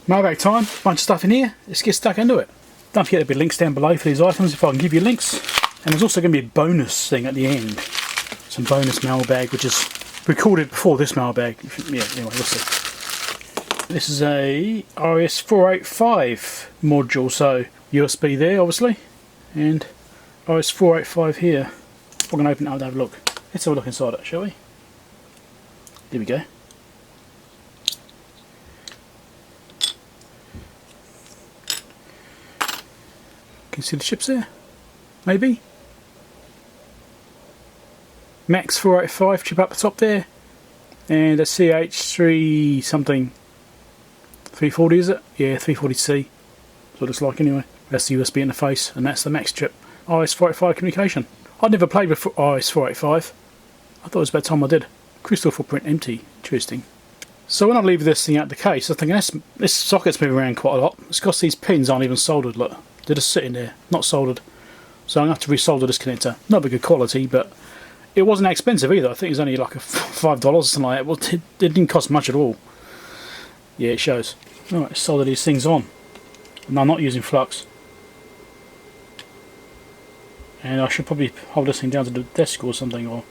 Mailbag time, bunch of stuff in here, let's get stuck into it. Don't forget there'll be links down below for these items if I can give you links. And there's also going to be a bonus thing at the end. Some bonus mailbag which is recorded before this mailbag. Yeah, anyway, we'll see. This is a RS485 module, so USB there obviously. And RS485 here. We're going to open it up and have a look. Let's have a look inside it, shall we? There we go. Can you see the chips there? Maybe? Max 485 chip up the top there. And a CH3 something. 340 is it? Yeah, 340C. That's what it looks like anyway. That's the USB interface and that's the Max chip. RS485 communication. I'd never played with RS485. I thought it was about time I did. Crystal footprint empty. Interesting. So when I leave this thing out the case, I think this socket's moving around quite a lot. It's because these pins aren't even soldered, look. They're just sitting there, not soldered. So I'm going to have to resolder this connector. Not very good quality, but it wasn't that expensive either. I think it was only like $5 or something like that. Well, it didn't cost much at all. Yeah, it shows. Alright, let's solder these things on. And I'm not using flux. And I should probably hold this thing down to the desk or something, or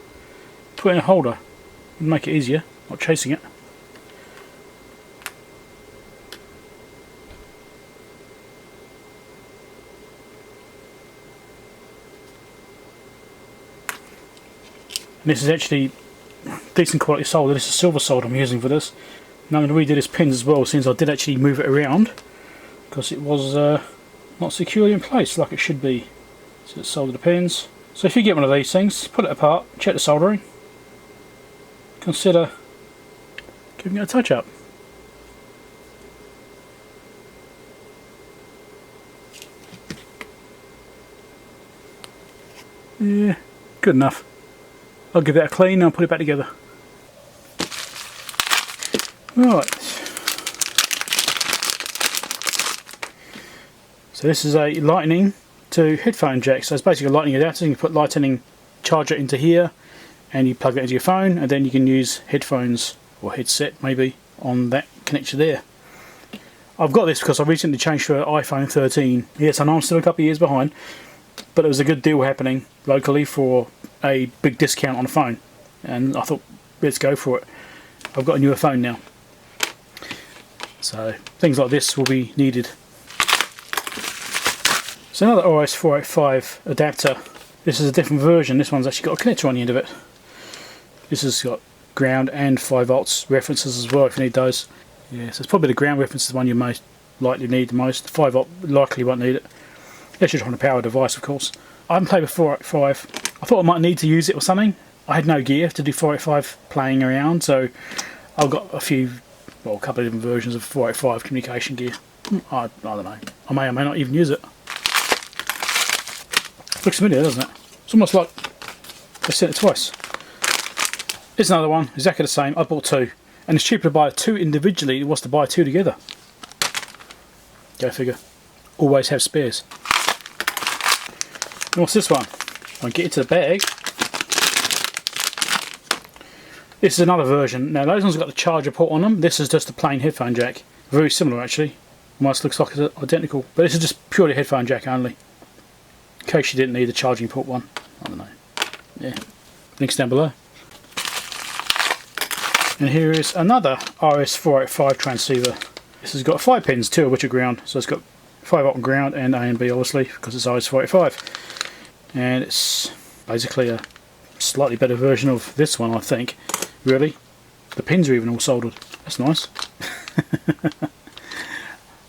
put it in a holder. It'd make it easier, not chasing it. And this is actually decent quality solder. This is silver solder I'm using for this. Now I'm going to redo this pins as well, since I did actually move it around because it was not securely in place like it should be. So let's solder the pins. So if you get one of these things, pull it apart, check the soldering, consider giving it a touch up. Yeah, good enough. I'll give that a clean and I'll put it back together. Right. So this is a lightning to headphone jack. So it's basically a lightning adapter. You can put lightning charger into here and you plug it into your phone, and then you can use headphones or headset maybe on that connector there. I've got this because I recently changed to an iPhone 13. Yes, I know I'm still a couple of years behind, but it was a good deal happening locally for a big discount on a phone, and I thought, let's go for it. I've got a newer phone now, so things like this will be needed. So another RS485 adapter. This is a different version. This one's actually got a connector on the end of it. This has got ground and 5 volts references as well if you need those. Yeah, so it's probably the ground reference is the one you most likely need the most. 5 volt likely won't need it. Unless you're trying to power a device, of course. I haven't played with 485. I thought I might need to use it or something. I had no gear to do 485 playing around, so I've got a couple of different versions of 485 communication gear. I don't know. I may or may not even use it. Looks familiar, doesn't it? It's almost like I've seen it twice. Here's another one, exactly the same. I bought 2. And it's cheaper to buy 2 individually than it was to buy 2 together. Go figure. Always have spares. And what's this one? I'll get into the bag. This is another version. Now those ones have got the charger port on them. This is just a plain headphone jack. Very similar actually. Almost looks like it's identical. But this is just purely headphone jack only. In case you didn't need the charging port one. I don't know. Yeah. Links down below. And here is another RS485 transceiver. This has got 5 pins, 2 of which are ground. So it's got 5 volt and ground and A and B obviously because it's RS485. And it's basically a slightly better version of this one, I think. Really. The pins are even all soldered. That's nice.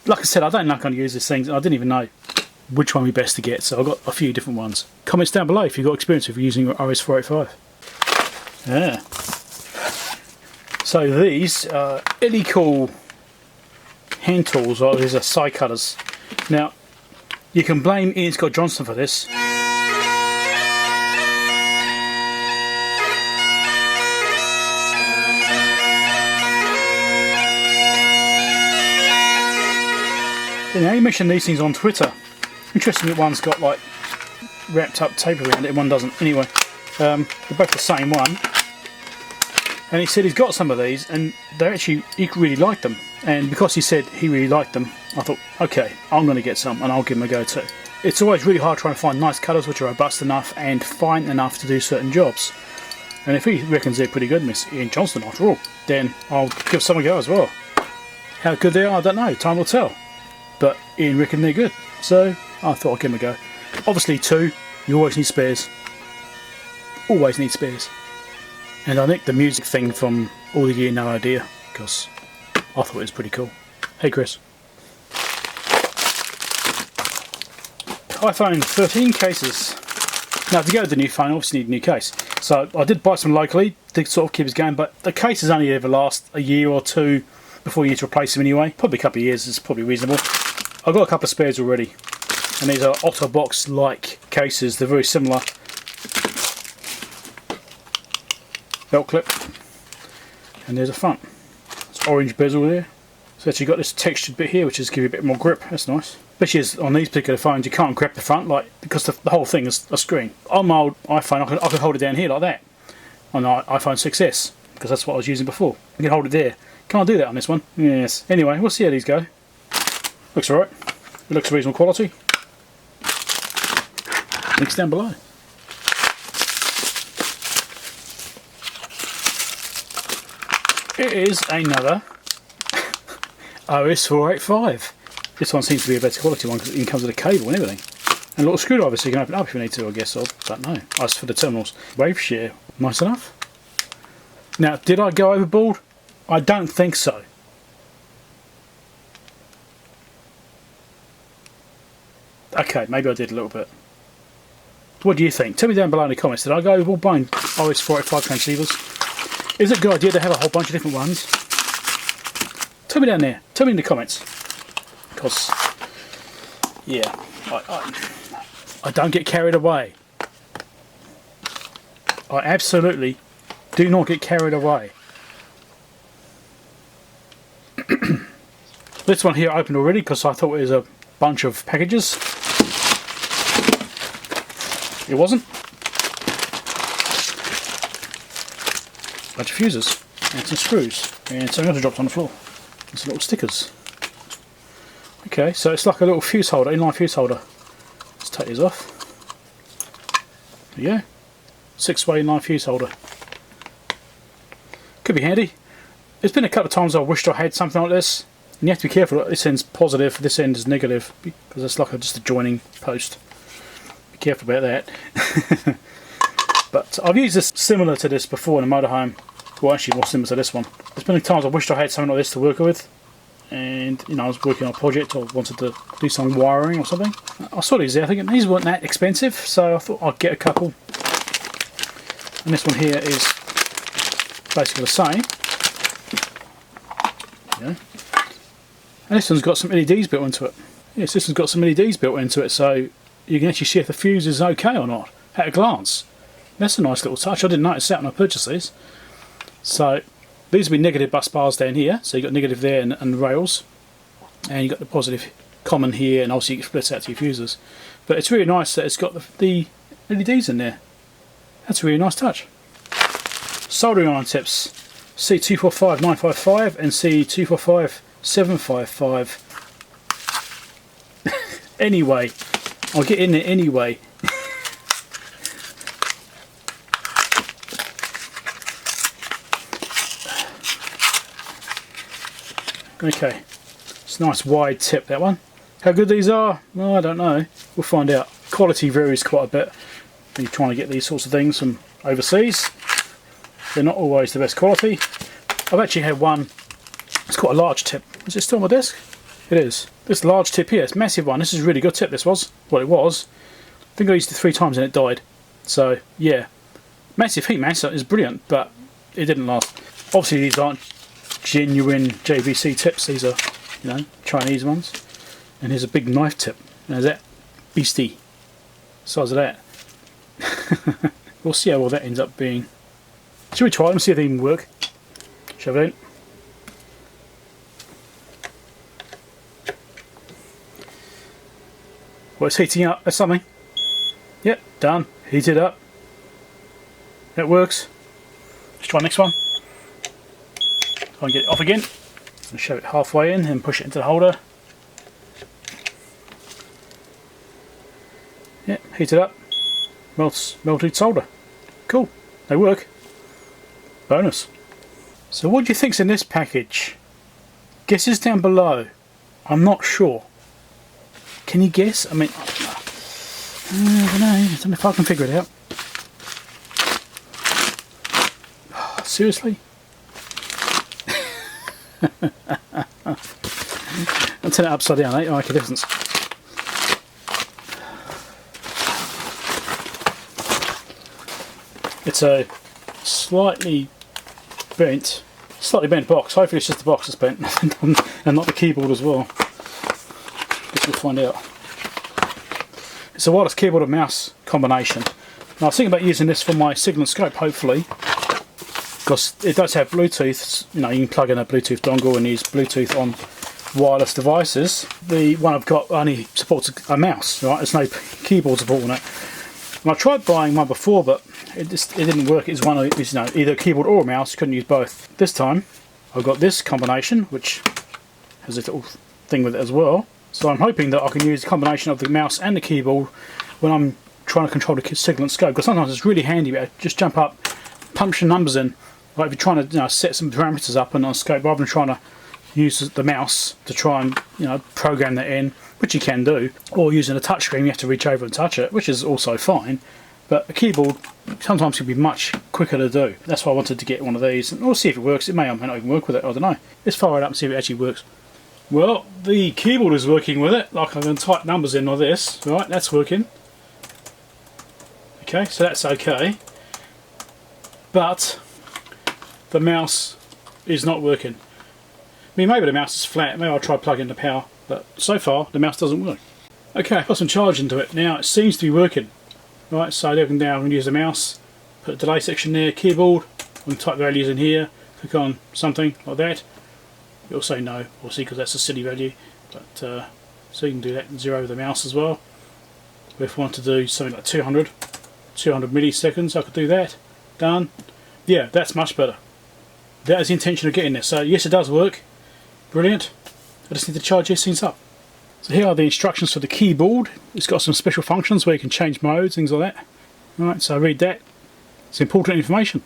Like I said, I don't know how to use these things. I didn't even know which one would be best to get, so I've got a few different ones. Comments down below if you've got experience with using RS485. Yeah. So these are Elecall hand tools, or these are side cutters. Now, you can blame IanScottJohnston for this. Now you mentioned these things on Twitter. Interesting that one's got like wrapped up tape around it and one doesn't. Anyway, they're both the same one. And he said he's got some of these, and he really liked them. And because he said he really liked them, I thought, okay, I'm going to get some, and I'll give them a go too. It's always really hard trying to find nice colours which are robust enough and fine enough to do certain jobs. And if he reckons they're pretty good, Miss IanScottJohnston after all, then I'll give some a go as well. How good they are, I don't know, time will tell. But Ian reckoned they're good, so I thought I'd give them a go. Obviously too, you always need spares. Always need spares. And I nicked the music thing from AllTheGearNoIdea because I thought it was pretty cool. Hey Chris. iPhone 13 cases. Now to go with the new phone, I obviously need a new case. So I did buy some locally to sort of keep us going, but the cases only ever last a year or two before you need to replace them anyway. Probably a couple of years is probably reasonable. I've got a couple of spares already. And these are Otterbox-like cases. They're very similar. Belt clip, and there's a front. It's orange bezel there. So actually got this textured bit here, which is give you a bit more grip. That's nice. Especially as on these particular phones, you can't grip the front, like because the whole thing is a screen. On my old iPhone, I could hold it down here like that. On the iPhone 6S, because that's what I was using before. You can hold it there. Can't do that on this one. Yes. Anyway, we'll see how these go. Looks alright. It looks reasonable quality. Links down below. It is another RS485. This one seems to be a better quality one because it comes with a cable and everything. And a little screwdriver so you can open it up if you need to, I guess. I don't know. As for the terminals, waveshare, nice enough. Now, did I go overboard? I don't think so. Okay, maybe I did a little bit. What do you think? Tell me down below in the comments. Did I go overboard buying RS485 transceivers? Is it a good idea to have a whole bunch of different ones? Tell me down there. Tell me in the comments. Because, yeah, I don't get carried away. I absolutely do not get carried away. This one here opened already because I thought it was a bunch of packages. It wasn't. Bunch of fuses and some screws and something else dropped on the floor. And some little stickers. Okay, so it's like a little fuse holder, inline fuse holder. Let's take these off. There you go. 6-way inline fuse holder. Could be handy. There's been a couple of times I wished I had something like this. And you have to be careful. This end's positive, this end is negative because it's like just a joining post. Be careful about that. But I've used this similar to this before in a motorhome. Well, actually more similar to this one. There's been times I wished I had something like this to work with. And, you know, I was working on a project or wanted to do some wiring or something. I saw these there, thinking these weren't that expensive, so I thought I'd get a couple. And this one here is basically the same. Yeah. And this one's got some LEDs built into it. Yes, this one's got some LEDs built into it, so you can actually see if the fuse is okay or not at a glance. That's a nice little touch. I didn't notice that when I purchased these. So these will be negative bus bars down here. So you've got negative there and rails. And you've got the positive common here, and obviously you can split out to your fuses. But it's really nice that it's got the LEDs in there. That's a really nice touch. Soldering iron tips. C245955 and C245755. Anyway, I'll get in there anyway. Okay, it's a nice wide tip, that one. How good these are? Well, I don't know. We'll find out. Quality varies quite a bit when you're trying to get these sorts of things from overseas. They're not always the best quality. I've actually had one, it's quite a large tip. Is it still on my desk? It is. This large tip here, it's a massive one. This is a really good tip, this was. Well, it was. I think I used it 3 times and it died. So, yeah. Massive heat mass is brilliant, but it didn't last. Obviously, these aren't genuine JVC tips. These are, you know, Chinese ones. And here's a big knife tip. There's that beastie. Size of that. We'll see how all that ends up being. Should we try them, see if they even work? Shove it in. Well, it's heating up. That's something. Yep, done. Heated up. That works. Let's try the next one. If I can get it off again, and shove it halfway in and push it into the holder. Yeah, heat it up. Melted solder. Cool. They work. Bonus. So what do you think's in this package? Guesses down below. I'm not sure. Can you guess? I mean, I don't know. I don't know if I can figure it out. Seriously? I'll turn it upside down, eh? It'll make a difference. It's a slightly bent box. Hopefully it's just the box that's bent and not the keyboard as well. Guess we'll find out. It's a wireless keyboard and mouse combination. Now I was thinking about using this for my signal scope, hopefully, because it does have Bluetooth. You know, you can plug in a Bluetooth dongle and use Bluetooth on wireless devices. The one I've got only supports a mouse, right? There's no keyboard support on it. And I tried buying one before, but it didn't work. It's one of, you know, either a keyboard or a mouse. Couldn't use both. This time I've got this combination, which has a little thing with it as well. So I'm hoping that I can use a combination of the mouse and the keyboard when I'm trying to control the signal and scope. Because sometimes it's really handy. Just jump up, punch the numbers in. Like if you're trying to, you know, set some parameters up and on scope, rather than trying to use the mouse to try and, you know, program that in, which you can do, or using a touch screen you have to reach over and touch it, which is also fine. But a keyboard sometimes can be much quicker to do. That's why I wanted to get one of these, and we'll see if it works. It may or may not even work with it, I don't know. Let's fire it up and see if it actually works. Well, the keyboard is working with it. Like I'm going to type numbers in like this, right? That's working. Okay, so that's okay. But the mouse is not working. I mean, maybe the mouse is flat. Maybe I'll try plugging the power. But so far, the mouse doesn't work. Okay, I put some charge into it. Now it seems to be working. Right, so now I can use the mouse, put a delay section there, keyboard, I can type values in here, click on something like that. It'll say no, obviously, because that's a silly value. But so you can do that and zero with the mouse as well. If I want to do something like 200 milliseconds, I could do that. Done. Yeah, that's much better. That is the intention of getting this. So yes, it does work. Brilliant. I just need to charge these things up. So here are the instructions for the keyboard. It's got some special functions where you can change modes, things like that. Right, so I read that. It's important information.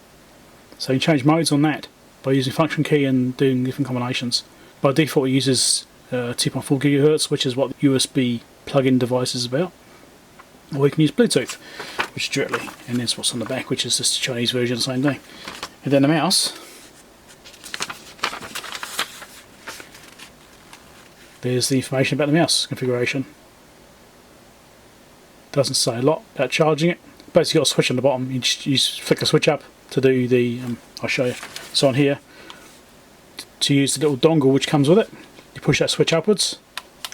So you can change modes on that by using function key and doing different combinations. By default it uses 2.4 GHz, which is what the USB plug-in device is about. Or you can use Bluetooth, which is directly, and there's what's on the back, which is just the Chinese version, same thing. And then the mouse. There's the information about the mouse configuration. Doesn't say a lot about charging it. Basically got a switch on the bottom. You just flick the switch up to do the, I'll show you. So on here, to use the little dongle which comes with it, you push that switch upwards,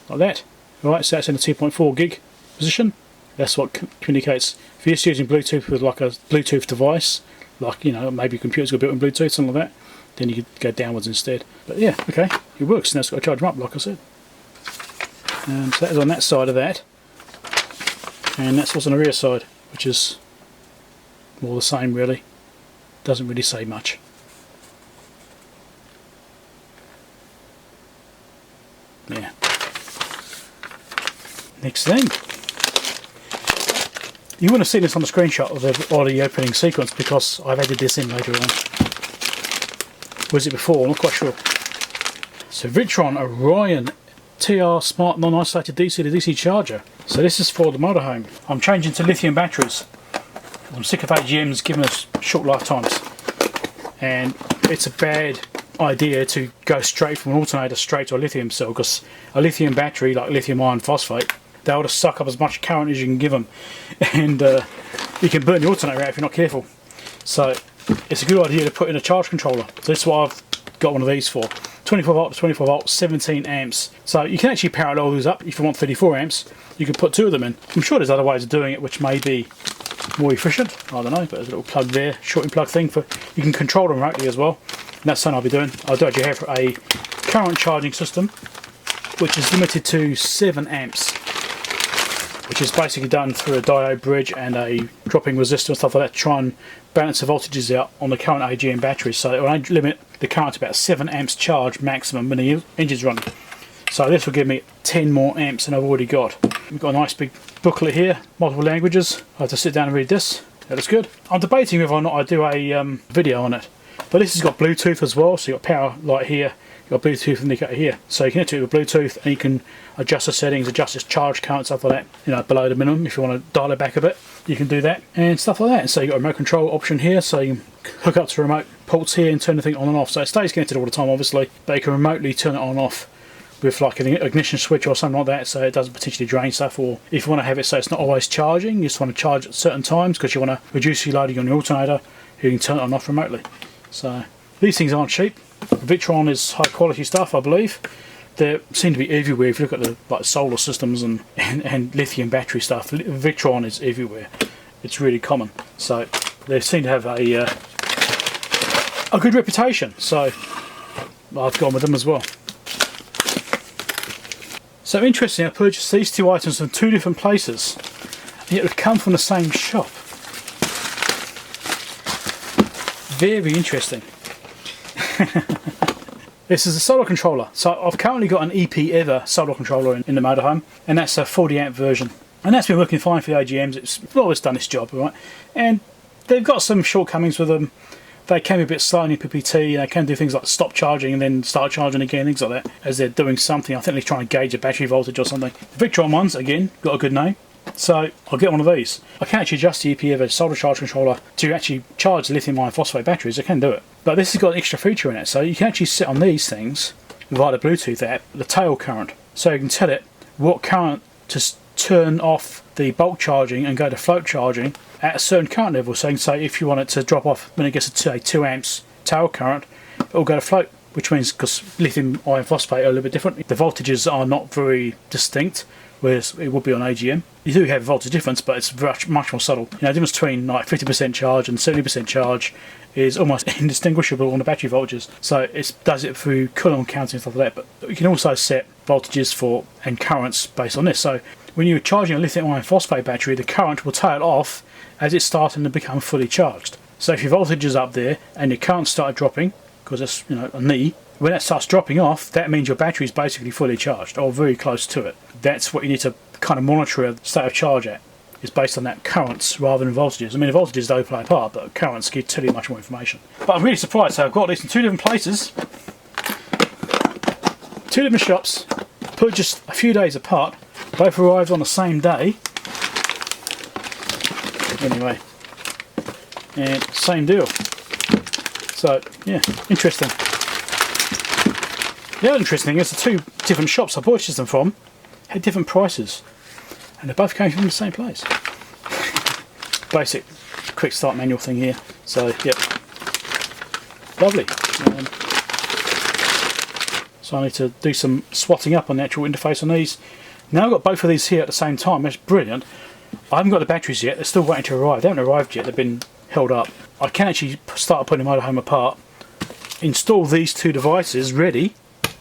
like that. Right, so that's in the 2.4 gig position. That's what communicates. If you're just using Bluetooth with like a Bluetooth device, like, you know, maybe your computer's got built-in Bluetooth, something like that, then you could go downwards instead. But yeah, okay, it works. Now it's got to charge them up, like I said. So that is on that side of that, and that's what's on the rear side, which is more the same really. Doesn't really say much. Yeah. Next thing. You wouldn't have seen this on the screenshot of the opening sequence because I've added this in later on. Was it before? I'm not quite sure. So Victron Orion-Tr Smart Non-Isolated DC to DC Charger. So this is for the motorhome. I'm changing to lithium batteries. I'm sick of AGMs giving us short lifetimes. And it's a bad idea to go straight from an alternator straight to a lithium cell, because a lithium battery, like lithium iron phosphate, they'll just suck up as much current as you can give them. And you can burn the alternator out if you're not careful. So it's a good idea to put in a charge controller. So this is what I've got one of these for. 24 volt to 24 volt, 17 amps. So you can actually parallel these up. If you want 34 amps, you can put two of them in. I'm sure there's other ways of doing it which may be more efficient. I don't know, but there's a little plug there, shorting plug thing for, you can control them remotely as well. And that's something I'll be doing. I do actually have a current charging system which is limited to 7 amps. which is basically done through a diode bridge and a dropping resistor and stuff like that to try and balance the voltages out on the current AGM batteries. So it will only limit the current to about 7 amps charge maximum when the engine's running. So this will give me 10 more amps than I've already got. We've got a nice big booklet here, multiple languages. I have to sit down and read this. That looks good. I'm debating whether or not I do a video on it. But this has got Bluetooth as well, so you've got power light here, you've got Bluetooth indicator here. So you can connect it with Bluetooth and you can adjust the settings, adjust its charge count, stuff like that. You know, below the minimum. If you want to dial it back a bit, you can do that and stuff like that. And so you've got a remote control option here, so you can hook up to remote ports here and turn the thing on and off. So it stays connected all the time, obviously, but you can remotely turn it on and off with like an ignition switch or something like that, so it doesn't potentially drain stuff. Or if you want to have it so it's not always charging, you just want to charge at certain times because you want to reduce your loading on your alternator, you can turn it on and off remotely. So these things aren't cheap. Victron is high quality stuff, I believe. They seem to be everywhere. If you look at the like solar systems and lithium battery stuff, Victron is everywhere. It's really common. So they seem to have a good reputation. So I've gone with them as well. So interesting, I purchased these two items from two different places, and yet they come from the same shop. Very interesting. This is a solar controller. So I've currently got an EP Ever solar controller in the motorhome, and that's a 40 amp version. And that's been working fine for the AGMs. It's always done its job, right? And they've got some shortcomings with them. They can be a bit slow in PPT, they can do things like stop charging and then start charging again, things like that, as they're doing something. I think they're trying to gauge a battery voltage or something. The Victron ones, again, got a good name. So I'll get one of these. I can actually adjust the EP of a solar charge controller to actually charge the lithium iron phosphate batteries. I can do it. But this has got an extra feature in it, so you can actually set on these things via the Bluetooth app the tail current. So you can tell it what current to turn off the bulk charging and go to float charging at a certain current level. So you can say if you want it to drop off when it gets to say 2 amps tail current, it will go to float, which means because lithium iron phosphate are a little bit different, the voltages are not very distinct, whereas it would be on AGM. You do have a voltage difference, but it's much more subtle. You know, the difference between like 50% charge and 70% charge is almost indistinguishable on the battery voltages. So it does it through coulomb counting and stuff like that. But you can also set voltages for and currents based on this. So when you're charging a lithium iron phosphate battery, the current will tail off as it's starting to become fully charged. So if your voltage is up there and your current started dropping, because it's, you know, a knee, when that starts dropping off, that means your battery is basically fully charged or very close to it. That's what you need to kind of monitor the state of charge at, is based on that currents rather than voltages. I mean, the voltages do play a part, but currents can tell you much more information. But I'm really surprised. So I've got these in two different places, two different shops, purchased a few days apart, both arrived on the same day. Anyway, and same deal. So yeah, interesting. The other interesting thing is the two different shops I purchased them from had different prices, and they both came from the same place. Basic quick start manual thing here. So yep, lovely. So I need to do some swatting up on the actual interface on these. Now I've got both of these here at the same time. That's brilliant. I haven't got the batteries yet. They're still waiting to arrive. They haven't arrived yet. They've been held up. I can actually start putting the motorhome apart, install these two devices ready,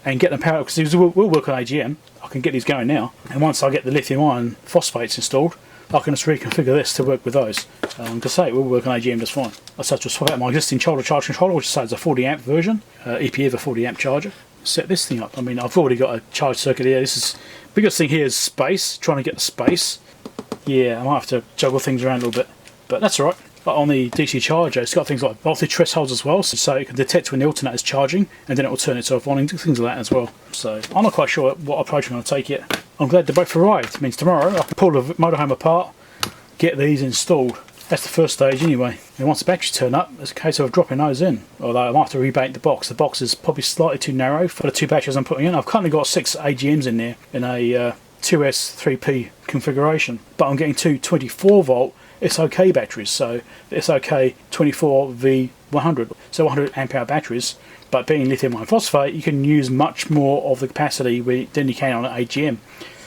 and get them powered, because these will work on AGM. I can get these going now, and once I get the lithium iron phosphates installed, I can just reconfigure this to work with those. To say it will work on AGM just fine. I start to swap out my existing solar charge controller, which is a 40 amp version, EP of a 40 amp charger. Set this thing up. I mean, I've already got a charge circuit here. This is biggest thing here is space. Trying to get the space. Yeah, I might have to juggle things around a little bit, but that's alright. But on the DC charger, it's got things like voltage thresholds as well, so it can detect when the alternator is charging, and then it will turn itself on and do things like that as well. So I'm not quite sure what approach I'm going to take yet. I'm glad they both arrived. It means tomorrow I can pull the motorhome apart, get these installed. That's the first stage anyway. And once the batteries turn up, it's a case of dropping those in. Although I might have to rebate the box. The box is probably slightly too narrow for the two batteries I'm putting in. I've currently got 6 AGMs in there in a 2S3P configuration, but I'm getting two 24 volt SOK batteries, so the SOK 24V100, so 100 amp hour batteries. But being lithium iron phosphate, you can use much more of the capacity than you can on an AGM.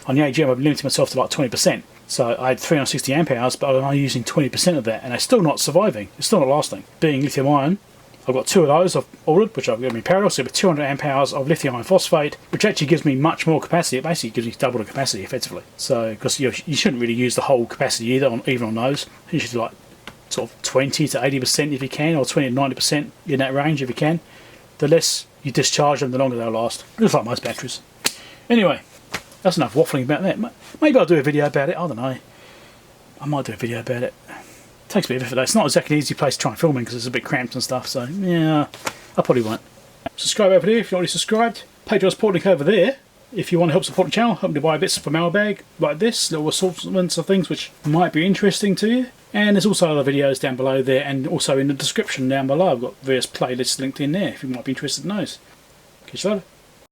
On the AGM, I've limited myself to like 20%. So I had 360 amp hours, but I'm only using 20% of that, and they're still not surviving. It's still not lasting. Being lithium iron, I've got 2 of those I've ordered, which are going to be parallel, so it'll be 200 amp hours of lithium iron phosphate, which actually gives me much more capacity. It basically gives me double the capacity effectively. So, because you shouldn't really use the whole capacity either, even on those. You should do like sort of 20 to 80% if you can, or 20 to 90% in that range if you can. The less you discharge them, the longer they'll last. Just like most batteries. Anyway, that's enough waffling about that. Maybe I'll do a video about it, I don't know. I might do a video about it. Takes a bit of effort though. It's not exactly an easy place to try and film in because it's a bit cramped and stuff, so yeah, I probably won't. Subscribe over here if you're already subscribed. Patreon support link over there if you want to help support the channel. Help me to buy bits for Mailbag like this, little assortments of things which might be interesting to you. And there's also other videos down below there, and also in the description down below I've got various playlists linked in there if you might be interested in those. Catch you later.